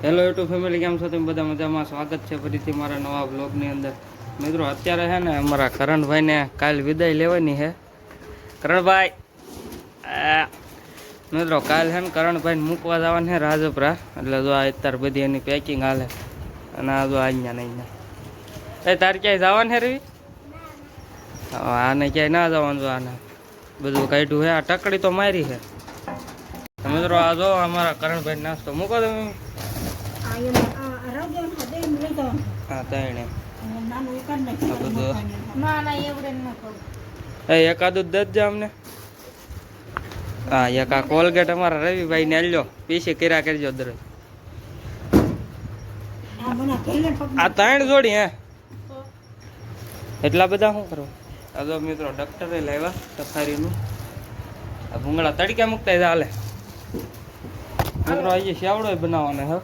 Hello YouTube family, કેમ છો તમે બધા? મજામાં? સ્વાગત છે ફરીથી મારા નવા બ્લોગની અંદર. મિત્રો અત્યારે છે ને અમારા કરણભાઈને કાલ વિદાય લેવાની છે. કરણભાઈ, મિત્રો કાલ છે ને કરણભાઈને મૂકવા જવાનું છે રાજપરા. એટલે જો અત્યારે બધી એની પેકિંગ હાલે. અને આ જો અહીંયા નહીં તારે ક્યાંય જવાનું છે રવિ? આને ક્યાંય ના જવાનું. જો આને બધું કાઢ્યું છે. આ ટકડી તો મારી છે. મિત્રો આ જો અમારા કરણભાઈ નાસ્તો મૂકો તમે. હા તણે એકાદું દસ જા અમને. હા એક આ કોલગેટ અમારા રવિભાઈ ને લ્યો પીસી કર્યા કરજો દરરોજ. આ ત્રણ જોડી હે એટલા બધા શું કરો? આ જો મિત્રો ડોક્ટરે લાવ્યા સફારીનું. આ ભૂંગળા તડકે મૂકતા હાલે. મિત્રો આજે સેવડો બનાવવાનો હે.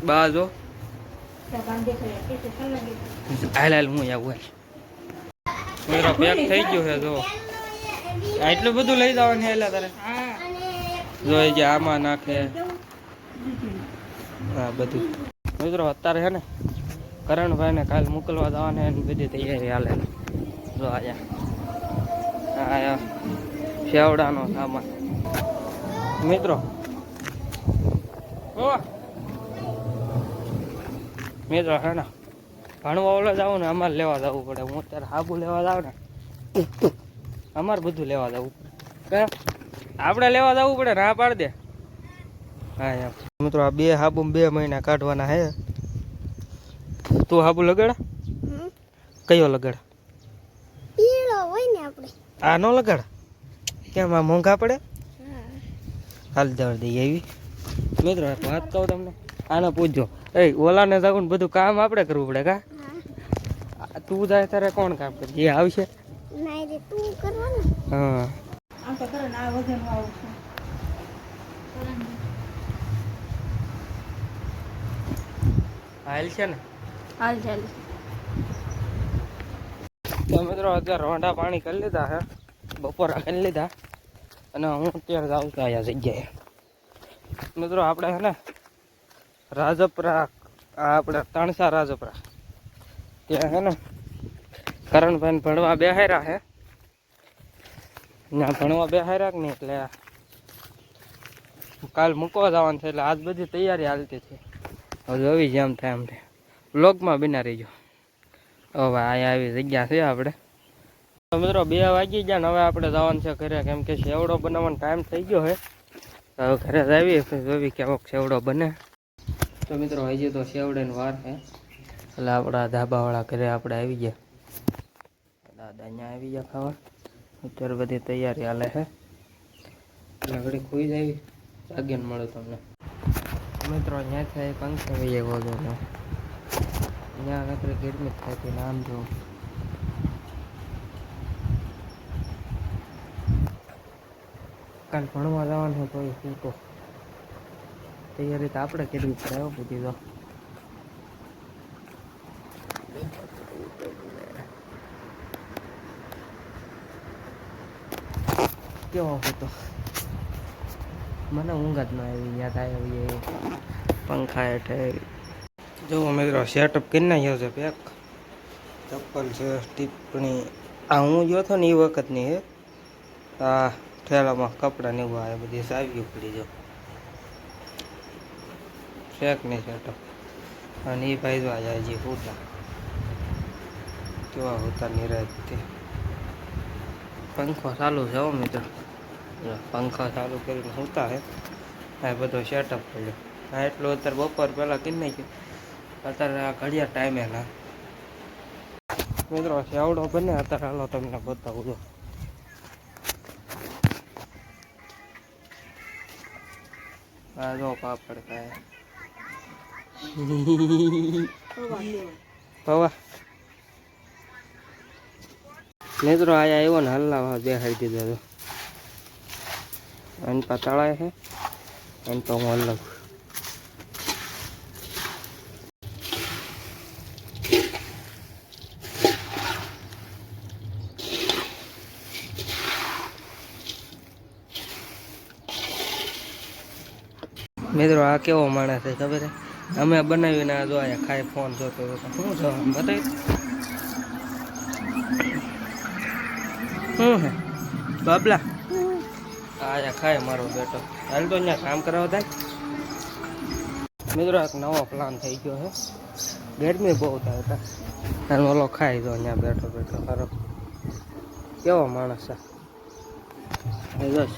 બાજો હાલ હું આવું. મિત્રો પેક થઈ ગયું છે. જો એટલું બધું લઈ જવાનું છે. એટલે તારે જોઈ જે આમાં નાખે. હા બધું. મિત્રો અત્યારે છે ને કરણભાઈ ને કાલ મોકલવા જવાને એની બધી તૈયારી હાલે. જો આયા સેવડાનો સામાન. મિત્રો મિત્રો હે ને ભણવા ઓલા જાવ ને અમારે લેવા જવું પડે. હું અત્યારે હાબુ લેવા જાવ ને અમારે બધું લેવા જવું પડે. આપણે લેવા જવું પડે ને. હા પાડ દે. હા એમ મિત્રો આ બે હાબુ 2 મહિના કાઢવાના હે. તું હાબુ લગાડા? કયો લગાડા? આ નો લગાડા? કેમ આ મોંઘા પડે? હાલ દવા દઈ આવી. મિત્રો વાત કહું તમને, આને પૂછજો. ઓલાને જાવ ને બધું કામ આપણે કરવું પડે. કા તું જાય ત્યારે કોણ કામ કરે? જે આવશે હા હાલ છે ને હાલ ચાલ. તો મિત્રો અત્યારે રોંઢા પાણી કરી લીધા હે, બપોરા કરી લીધા. અને હું અત્યારે જાઉં છું અહીંયા જગ્યાએ. મિત્રો આપણે હે ને રાજપરા, આપણે તણસા રાજપરા ત્યાં હે ને કરણભાઈ ભણવા બેહાર્યા હે. ના ભણવા બેહાર્યા કે નહીં એટલે કાલ મૂકવા જવાનું છે. એટલે આજ બધી તૈયારી હાલતી છે. હવે જોવી જેમ થાય એમ થાય. બ્લોગમાં બિના રહીજો. હવે અહીંયા આવી જગ્યા છે આપણે. તો મિત્રો 2 વાગી ગયા ને હવે આપણે જવાનું છે ઘરે. કેમ કે સેવડો બનાવવાનો ટાઈમ થઈ ગયો છે. હવે ઘરે જ આવીએ જોવી કેવોક સેવડો બને. તો મિત્રો હજી તો સેવડાની વાર છે. એટલે આપણા ધાબાવાળા ઘરે આપણે આવી ગયા. દાદા અહીંયા આવી ગયા ખાવા. અત્યારે બધી તૈયારી હાલે છે. એટલે ઘડી ખોઈ જાય જાગીને મળે તમને. મિત્રો ત્યાંથી પંખે વહી ગયો. ત્યાં નકરી ગરમી થાય હતી. નામ જો કાલ ભણવા જવાનું તો એ ફૂટો તૈયારી તો આપણે કરવી પડે. આવો બધી તો કેવો હતો મને ઊંઘ જ ન આવી. યાદ આવી પંખા હેઠે. જો મિત્રો સેટઅપ કરી નાખ્યો છે પેક. ચપ્પલ છે, ટીપણી. આ હું ગયો હતો ને એ વખતની હે. આ ઠેલામાં કપડાં ને એવું આવે બધી સાવી પડી. જો શેક નહીં સેટઅપ. અને એ ભાઈ જો આજે હજી હોતા કેવા હોતા નિરાજથી. પંખો ચાલુ છે હો મિત્રો. પંખો ચાલુ કરીને હોતા હે. આ બધો સેટઅપ કર્યો. આ એટલું અત્યારે બપોર પહેલાં કરી નાખ્યું. અત્યારે આ ઘડિયા ટાઈમે ના મિત્રો સેવડો બને. અત્યારે હાલો તમને બતાવું. જો આ જો પાપડ ખાય પવા. મિત્રો આયા આવ્યો ને હલ્લા બેહાડી દીધો. અને પાતળાય છે અને તો હું અલગ. મિત્રો આ કેવો માણસ છે ખબર છે? અમે બનાવીને આ જો આયા ખાય ફોન જોતો જોતો. શું જો બતાવી શું હે બાબલા આયા ખાય મારો બેટો. હાલ તો અહીંયા કામ કરાવવા થાય. મિત્રો એક નવો પ્લાન થઈ ગયો છે. ગરમી બહુ થાય હતા અને ઓલો ખાઈ જો અહીંયા બેઠો બેઠો ખરો કેવો માણસ છે. બસ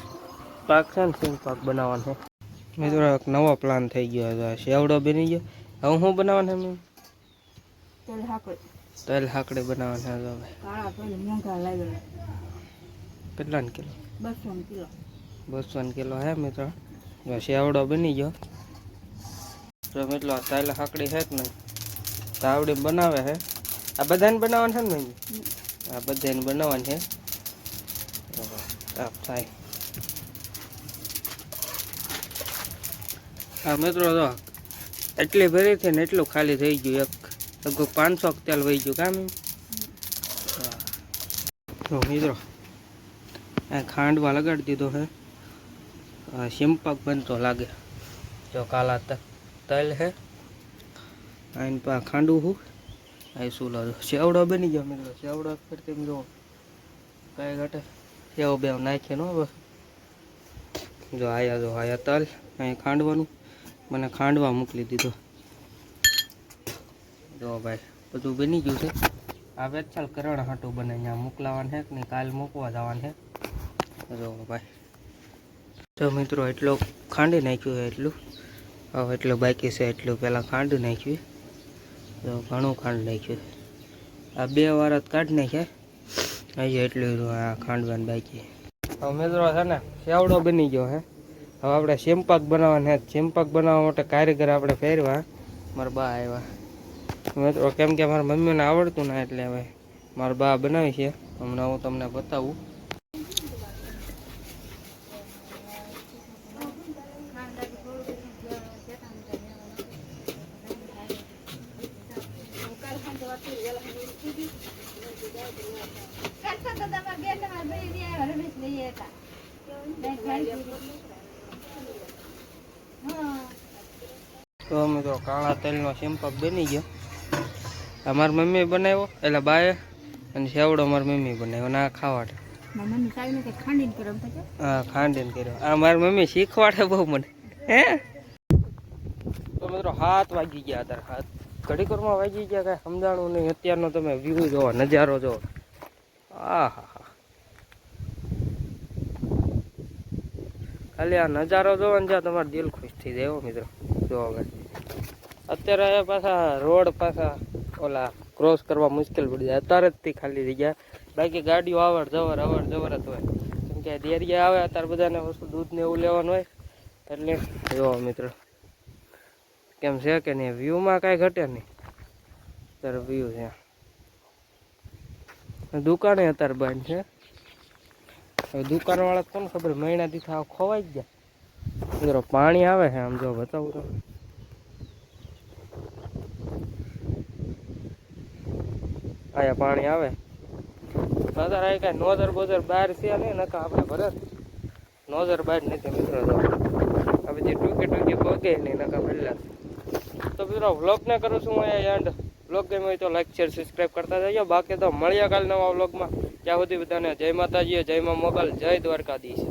પાક છે ને સિંગ પાક બનાવવાનો છે. મિત્રો એક નવો પ્લાન થઈ ગયો હતો. સેવડો બની ગયો. હવે શું બનાવવાનું છે? તેલ હાકડી બનાવવાના છે ભાઈ. કેટલા કિલો? 200 કિલો હે મિત્રો. સેવડો બની ગયો. તો મિત્રો તેલ હાકડી છે કે નહીં તાવડી બનાવે છે. આ બધાને બનાવવાનું છે ને? આ બધાને બનાવવાનું છે. તાપ થાય. હા મિત્રો તો એટલી ભરી છે ને એટલું ખાલી થઈ ગયું. એક લગભગ 500 તેલ વહી ગયું કામ. મિત્રો આ ખાંડવા લગાડી દીધો છે. સિંપક બનતો લાગે. જો કાલા તેલ છે આઈને પા ખાંડવું હું આ શું લાગે. સેવડો બની ગયો મિત્રો. સેવડો કરતી જો કાંઈ ઘટે સેવ બે નાખીએ નો બસ. જો આયા તલ અહીં ખાંડવાનું મને ખાંડવા મોકલી દીધો. જો ભાઈ બધું બની ગયું છે. આ વેચાલ કરણ હાટું બને અહીંયા મોકલાવાનું છે કે નહીં કાલ મૂકવા જવાનું છે. જો ભાઈ તો મિત્રો એટલું ખાંડી નાખ્યું છે. એટલું હવે એટલું બાકી છે. એટલું પહેલાં ખાંડી નાખ્યું. તો ઘણું ખાંડ નાખ્યું. આ 2 વાર જ કાઢી નાખ્યા. હજી એટલું આ ખાંડવાનું બાકી. હવે મિત્રો છે ને સેવડો બની ગયો હે. હવે આપણે સિંપક બનાવવાના છે. સિંપક બનાવવા માટે કારીગર આપણે ફેરવા મારા બા આવ્યા મિત્રો. કેમ કે મારા મમ્મીને આવડતું ના એટલે હવે મારા બા બનાવી છે. હમણાં હું તમને બતાવું. તો મિત્રો કાળા તેલનો સિંપક બની ગયો. અમારી મમ્મી બનાવ્યો એટલે બાએ અને સેવડો મારી મમ્મી બનાવ્યો ના ખાવાડે. હા ખાંડીને કર્યો. આ મારી મમ્મી શીખવાડે બહુ મને. હે તો મિત્રો 7 વાગી ગયા. અત્યારે 7 ઘડીકરમાં વાગી ગયા. કાંઈ સમજાણું નહીં. અત્યારનો તમે વ્યૂ જોવો નજારો જોવો. આ હા ખાલી આ નજારો જોવો ને જ્યાં તમારું દિલ ખુશ થઈ જાય મિત્રો. જોવો ભાઈ અત્યારે પાછા રોડ પાછા ઓલા ક્રોસ કરવા મુશ્કેલ પડી જાય. અત્યારે જ ખાલી થઈ ગયા. બાકી ગાડીઓ અવર જવર જ હોય. કેમ કે ડેરિયા આવે અત્યારે બધાને વસ્તુ દૂધ ને એવું લેવાનું હોય એટલે જોવો મિત્રો કેમ છે કે નહીં. વ્યૂમાં કાંઈ ઘટે નહીં. અત્યારે વ્યૂ છે. દુકાને અત્યારે બંધ છે. હવે દુકાનવાળા કોને ખબર મહિનાથી થાવ ખોવાઈ જ ગયા. મિત્રો પાણી આવે છે આમ જો બતાવું તો. આયા પાણી આવે. અત્યારે આ કાંઈ નોઝર બોઝર બહાર છે નહીં. નકા આપણે ભરે નોઝર બહાર નથી મિત્રો. તો આ બધી ટૂંકી પગે નહીં નકા પહેલા. તો મિત્રો વ્લોગને કરું છું હું અહીંયા એન્ડ. વ્લોગ ગમ્યો હોય તો લાઈક શેર સબસ્ક્રાઈબ કરતા જજો. બાકી તો મળ્યા કાલ નવા વ્લોગમાં. ત્યાં સુધી બધાને જય માતાજી, જય મા મોગલ, જય દ્વારકાધીશ.